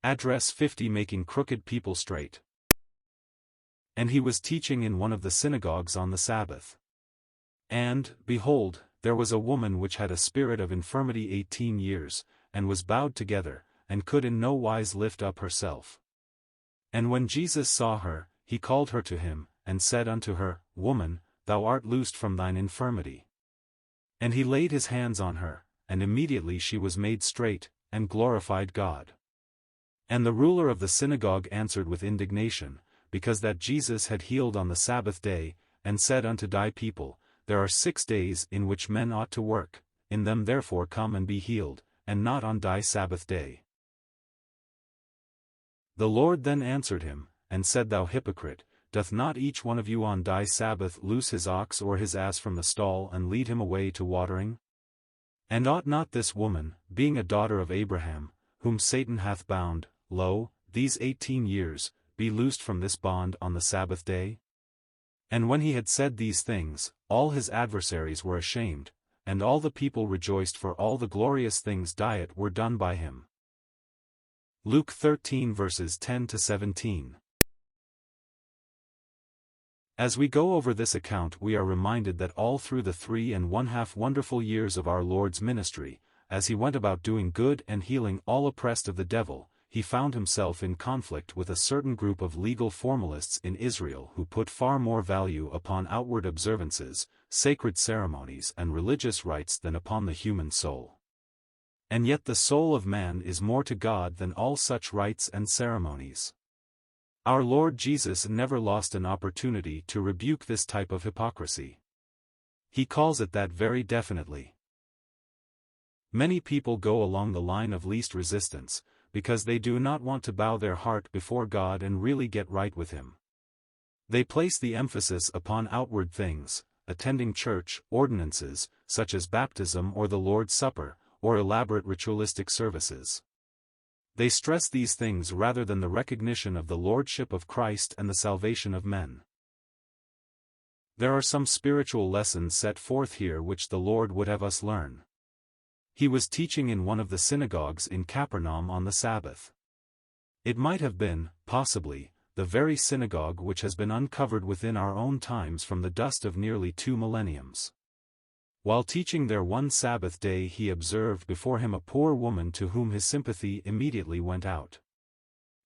Address 50 Making crooked people straight. And he was teaching in one of the synagogues on the Sabbath. And, behold, there was a woman which had a spirit of infirmity 18 years, and was bowed together, and could in no wise lift up herself. And when Jesus saw her, he called her to him, and said unto her, Woman, thou art loosed from thine infirmity. And he laid his hands on her, and immediately she was made straight, and glorified God. And the ruler of the synagogue answered with indignation, because that Jesus had healed on the Sabbath day, and said unto thy people, There are 6 days in which men ought to work, in them therefore come and be healed, and not on thy Sabbath day. The Lord then answered him, and said, Thou hypocrite, doth not each one of you on thy Sabbath loose his ox or his ass from the stall and lead him away to watering? And ought not this woman, being a daughter of Abraham, whom Satan hath bound, lo, these 18 years, be loosed from this bond on the Sabbath day? And when he had said these things, all his adversaries were ashamed, and all the people rejoiced for all the glorious things diet were done by him. Luke 13 verses 10 to 17. As we go over this account, we are reminded that all through the 3½ wonderful years of our Lord's ministry, as he went about doing good and healing all oppressed of the devil, he found himself in conflict with a certain group of legal formalists in Israel who put far more value upon outward observances, sacred ceremonies and religious rites than upon the human soul. And yet the soul of man is more to God than all such rites and ceremonies. Our Lord Jesus never lost an opportunity to rebuke this type of hypocrisy. He calls it that very definitely. Many people go along the line of least resistance, because they do not want to bow their heart before God and really get right with Him. They place the emphasis upon outward things, attending church ordinances, such as baptism or the Lord's Supper, or elaborate ritualistic services. They stress these things rather than the recognition of the Lordship of Christ and the salvation of men. There are some spiritual lessons set forth here which the Lord would have us learn. He was teaching in one of the synagogues in Capernaum on the Sabbath. It might have been, possibly, the very synagogue which has been uncovered within our own times from the dust of nearly 2 millenniums. While teaching there one Sabbath day, he observed before him a poor woman to whom his sympathy immediately went out.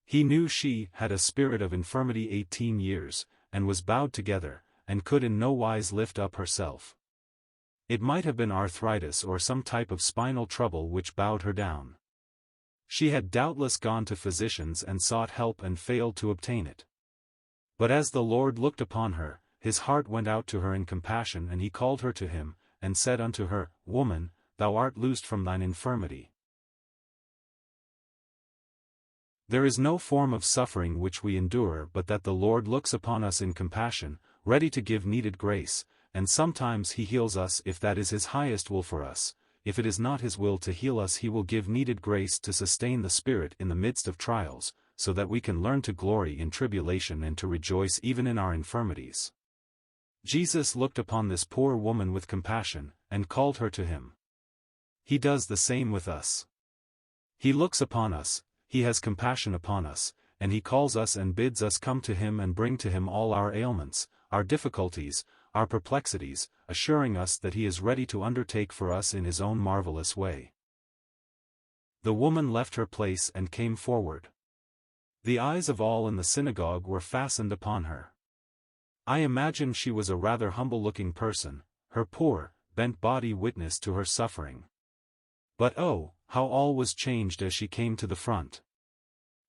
He knew she had a spirit of infirmity 18 years, and was bowed together, and could in no wise lift up herself. It might have been arthritis or some type of spinal trouble which bowed her down. She had doubtless gone to physicians and sought help and failed to obtain it. But as the Lord looked upon her, his heart went out to her in compassion, and he called her to him, and said unto her, Woman, thou art loosed from thine infirmity. There is no form of suffering which we endure but that the Lord looks upon us in compassion, ready to give needed grace, and sometimes he heals us if that is his highest will for us. If it is not his will to heal us, he will give needed grace to sustain the spirit in the midst of trials, so that we can learn to glory in tribulation and to rejoice even in our infirmities. Jesus looked upon this poor woman with compassion, and called her to him. He does the same with us. He looks upon us, he has compassion upon us, and he calls us and bids us come to him and bring to him all our ailments, our difficulties, our perplexities, assuring us that he is ready to undertake for us in his own marvelous way. The woman left her place and came forward. The eyes of all in the synagogue were fastened upon her. I imagine she was a rather humble-looking person, her poor, bent body witness to her suffering. But oh, how all was changed as she came to the front.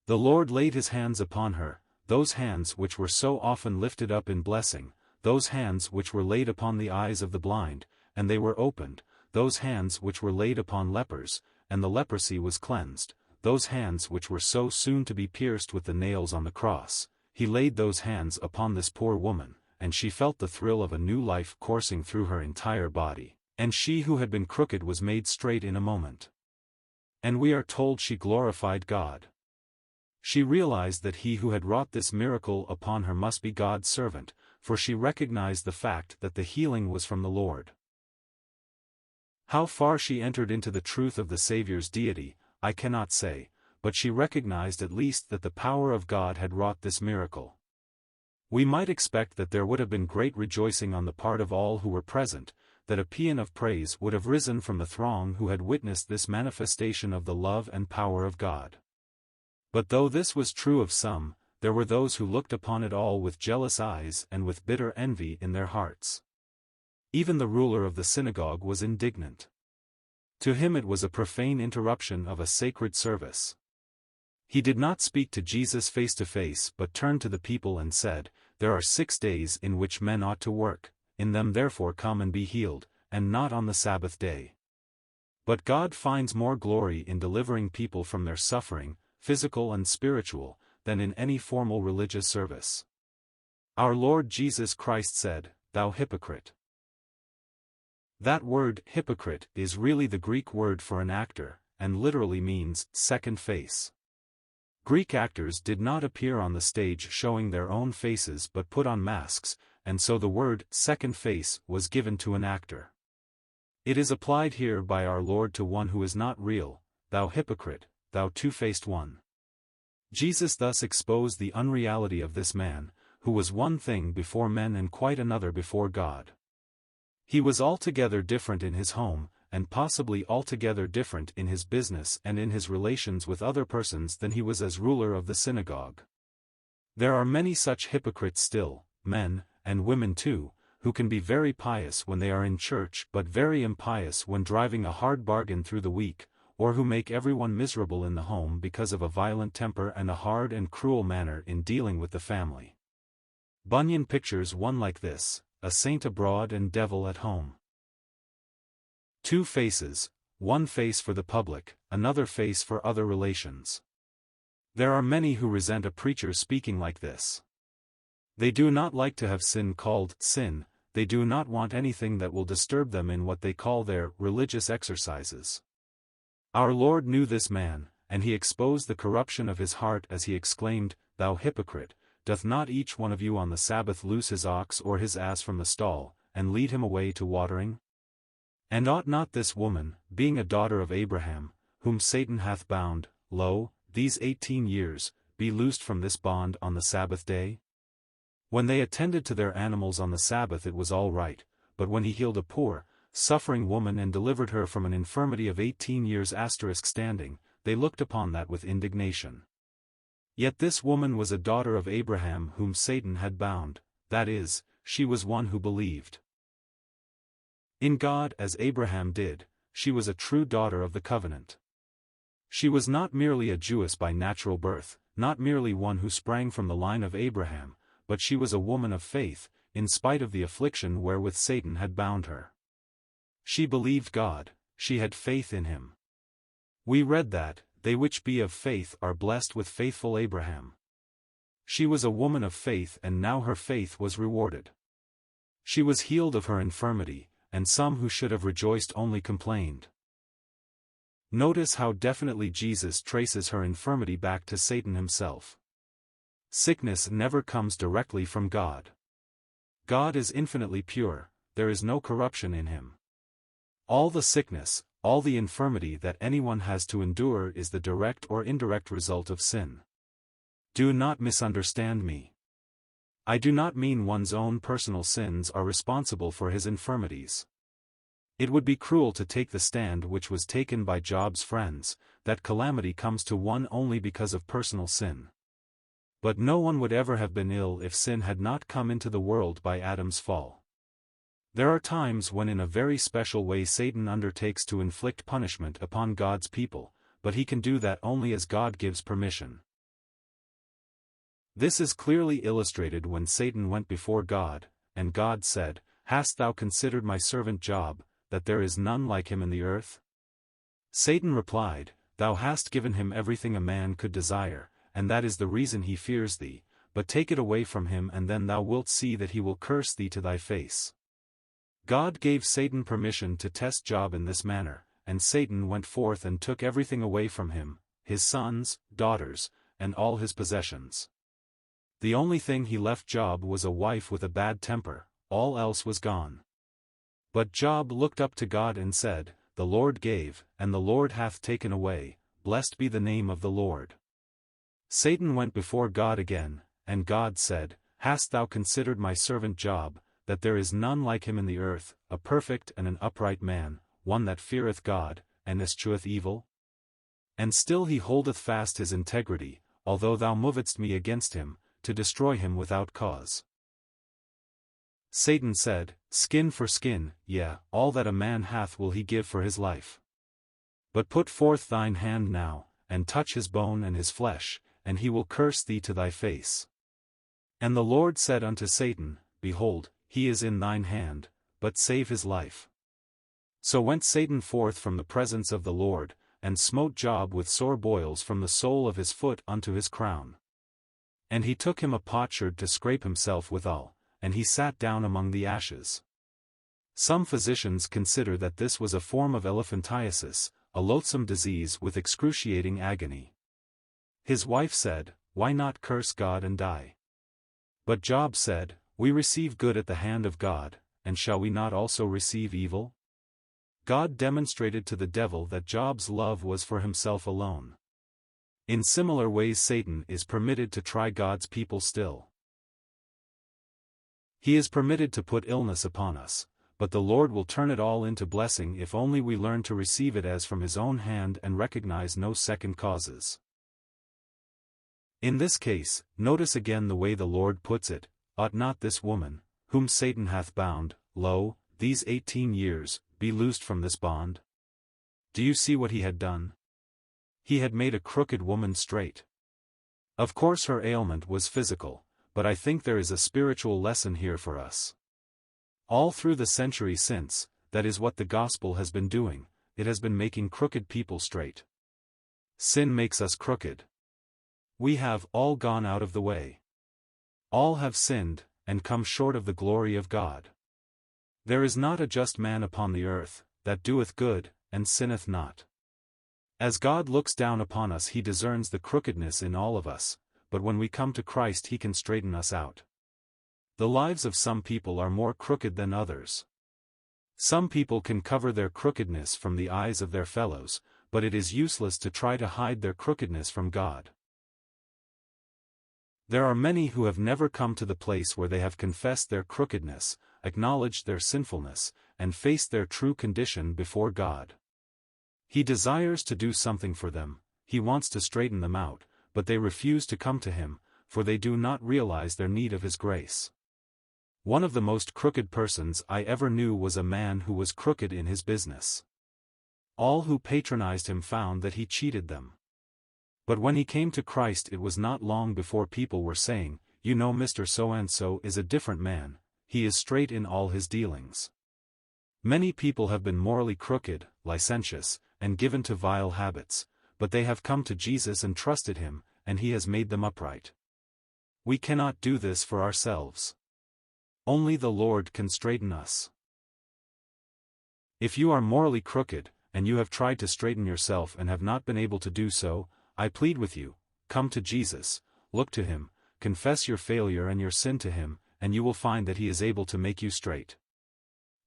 The Lord laid his hands upon her, those hands which were so often lifted up in blessing, those hands which were laid upon the eyes of the blind, and they were opened, those hands which were laid upon lepers, and the leprosy was cleansed, those hands which were so soon to be pierced with the nails on the cross. He laid those hands upon this poor woman, and she felt the thrill of a new life coursing through her entire body, and she who had been crooked was made straight in a moment. And we are told she glorified God. She realized that he who had wrought this miracle upon her must be God's servant, for she recognized the fact that the healing was from the Lord. How far she entered into the truth of the Saviour's deity, I cannot say, but she recognized at least that the power of God had wrought this miracle. We might expect that there would have been great rejoicing on the part of all who were present, that a paean of praise would have risen from the throng who had witnessed this manifestation of the love and power of God. But though this was true of some, there were those who looked upon it all with jealous eyes and with bitter envy in their hearts. Even the ruler of the synagogue was indignant. To him it was a profane interruption of a sacred service. He did not speak to Jesus face to face but turned to the people and said, "There are 6 days in which men ought to work, in them therefore come and be healed, and not on the Sabbath day." But God finds more glory in delivering people from their suffering, physical and spiritual, than in any formal religious service. Our Lord Jesus Christ said, "Thou hypocrite." That word, hypocrite, is really the Greek word for an actor, and literally means second face. Greek actors did not appear on the stage showing their own faces but put on masks, and so the word second face was given to an actor. It is applied here by our Lord to one who is not real, "Thou hypocrite, thou two-faced one." Jesus thus exposed the unreality of this man, who was one thing before men and quite another before God. He was altogether different in his home, and possibly altogether different in his business and in his relations with other persons than he was as ruler of the synagogue. There are many such hypocrites still, men, and women too, who can be very pious when they are in church but very impious when driving a hard bargain through the week, or who make everyone miserable in the home because of a violent temper and a hard and cruel manner in dealing with the family. Bunyan pictures one like this, a saint abroad and devil at home. 2 faces, one face for the public, another face for other relations. There are many who resent a preacher speaking like this. They do not like to have sin called sin, they do not want anything that will disturb them in what they call their religious exercises. Our Lord knew this man, and he exposed the corruption of his heart as he exclaimed, "Thou hypocrite, doth not each one of you on the Sabbath loose his ox or his ass from the stall, and lead him away to watering? And ought not this woman, being a daughter of Abraham, whom Satan hath bound, lo, these 18 years, be loosed from this bond on the Sabbath day?" When they attended to their animals on the Sabbath it was all right, but when he healed a poor, suffering woman and delivered her from an infirmity of 18 years standing, they looked upon that with indignation. Yet this woman was a daughter of Abraham whom Satan had bound, that is, she was one who believed in God as Abraham did, she was a true daughter of the covenant. She was not merely a Jewess by natural birth, not merely one who sprang from the line of Abraham, but she was a woman of faith, in spite of the affliction wherewith Satan had bound her. She believed God, she had faith in him. We read that, "They which be of faith are blessed with faithful Abraham." She was a woman of faith and now her faith was rewarded. She was healed of her infirmity, and some who should have rejoiced only complained. Notice how definitely Jesus traces her infirmity back to Satan himself. Sickness never comes directly from God. God is infinitely pure, there is no corruption in him. All the sickness, all the infirmity that anyone has to endure is the direct or indirect result of sin. Do not misunderstand me. I do not mean one's own personal sins are responsible for his infirmities. It would be cruel to take the stand which was taken by Job's friends, that calamity comes to one only because of personal sin. But no one would ever have been ill if sin had not come into the world by Adam's fall. There are times when in a very special way Satan undertakes to inflict punishment upon God's people, but he can do that only as God gives permission. This is clearly illustrated when Satan went before God, and God said, "Hast thou considered my servant Job, that there is none like him in the earth?" Satan replied, "Thou hast given him everything a man could desire, and that is the reason he fears thee, but take it away from him and then thou wilt see that he will curse thee to thy face." God gave Satan permission to test Job in this manner, and Satan went forth and took everything away from him, his sons, daughters, and all his possessions. The only thing he left Job was a wife with a bad temper, all else was gone. But Job looked up to God and said, "The Lord gave, and the Lord hath taken away, blessed be the name of the Lord. Satan went before God again, and God said, Hast thou considered my servant Job, that there is none like him in the earth, a perfect and an upright man, one that feareth God, and escheweth evil? And still he holdeth fast his integrity, although thou movedst me against him, to destroy him without cause. Satan said, Skin for skin, yea, all that a man hath will he give for his life. But put forth thine hand now, and touch his bone and his flesh, and he will curse thee to thy face. And the Lord said unto Satan, Behold, he is in thine hand, but save his life. So went Satan forth from the presence of the Lord, and smote Job with sore boils from the sole of his foot unto his crown. And he took him a potsherd to scrape himself withal, and he sat down among the ashes. Some physicians consider that this was a form of elephantiasis, a loathsome disease with excruciating agony. His wife said, Why not curse God and die? But Job said, We receive good at the hand of God, and shall we not also receive evil? God demonstrated to the devil that Job's love was for himself alone. In similar ways Satan is permitted to try God's people still. He is permitted to put illness upon us, but the Lord will turn it all into blessing if only we learn to receive it as from his own hand and recognize no second causes. In this case, notice again the way the Lord puts it, Ought not this woman, whom Satan hath bound, lo, these 18 years, be loosed from this bond? Do you see what he had done? He had made a crooked woman straight. Of course her ailment was physical, but I think there is a spiritual lesson here for us. All through the century since, that is what the gospel has been doing, it has been making crooked people straight. Sin makes us crooked. We have all gone out of the way. All have sinned, and come short of the glory of God. There is not a just man upon the earth, that doeth good, and sinneth not. As God looks down upon us he discerns the crookedness in all of us, but when we come to Christ he can straighten us out. The lives of some people are more crooked than others. Some people can cover their crookedness from the eyes of their fellows, but it is useless to try to hide their crookedness from God. There are many who have never come to the place where they have confessed their crookedness, acknowledged their sinfulness, and faced their true condition before God. He desires to do something for them, he wants to straighten them out, but they refuse to come to him, for they do not realize their need of his grace. One of the most crooked persons I ever knew was a man who was crooked in his business. All who patronized him found that he cheated them. But when he came to Christ it was not long before people were saying, You know Mr. So-and-so is a different man, he is straight in all his dealings. Many people have been morally crooked, licentious, and given to vile habits, but they have come to Jesus and trusted him, and he has made them upright. We cannot do this for ourselves. Only the Lord can straighten us. If you are morally crooked, and you have tried to straighten yourself and have not been able to do so, I plead with you, come to Jesus, look to him, confess your failure and your sin to him, and you will find that he is able to make you straight.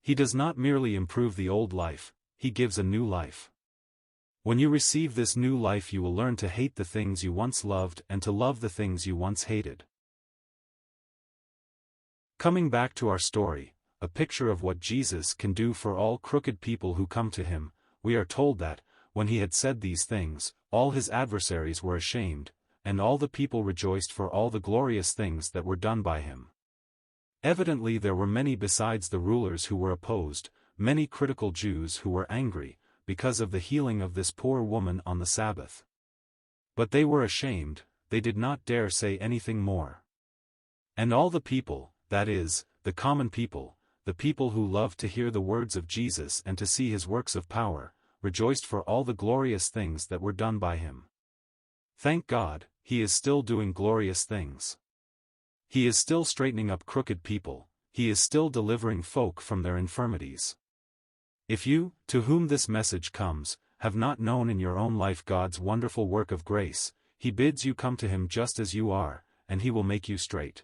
He does not merely improve the old life, he gives a new life. When you receive this new life you will learn to hate the things you once loved and to love the things you once hated. Coming back to our story, a picture of what Jesus can do for all crooked people who come to him, we are told that, when he had said these things, all his adversaries were ashamed, and all the people rejoiced for all the glorious things that were done by him. Evidently there were many besides the rulers who were opposed, many critical Jews who were angry, because of the healing of this poor woman on the Sabbath. But they were ashamed, they did not dare say anything more. And all the people, that is, the common people, the people who loved to hear the words of Jesus and to see his works of power, rejoiced for all the glorious things that were done by him. Thank God, he is still doing glorious things. He is still straightening up crooked people, he is still delivering folk from their infirmities. If you, to whom this message comes, have not known in your own life God's wonderful work of grace, he bids you come to him just as you are, and he will make you straight.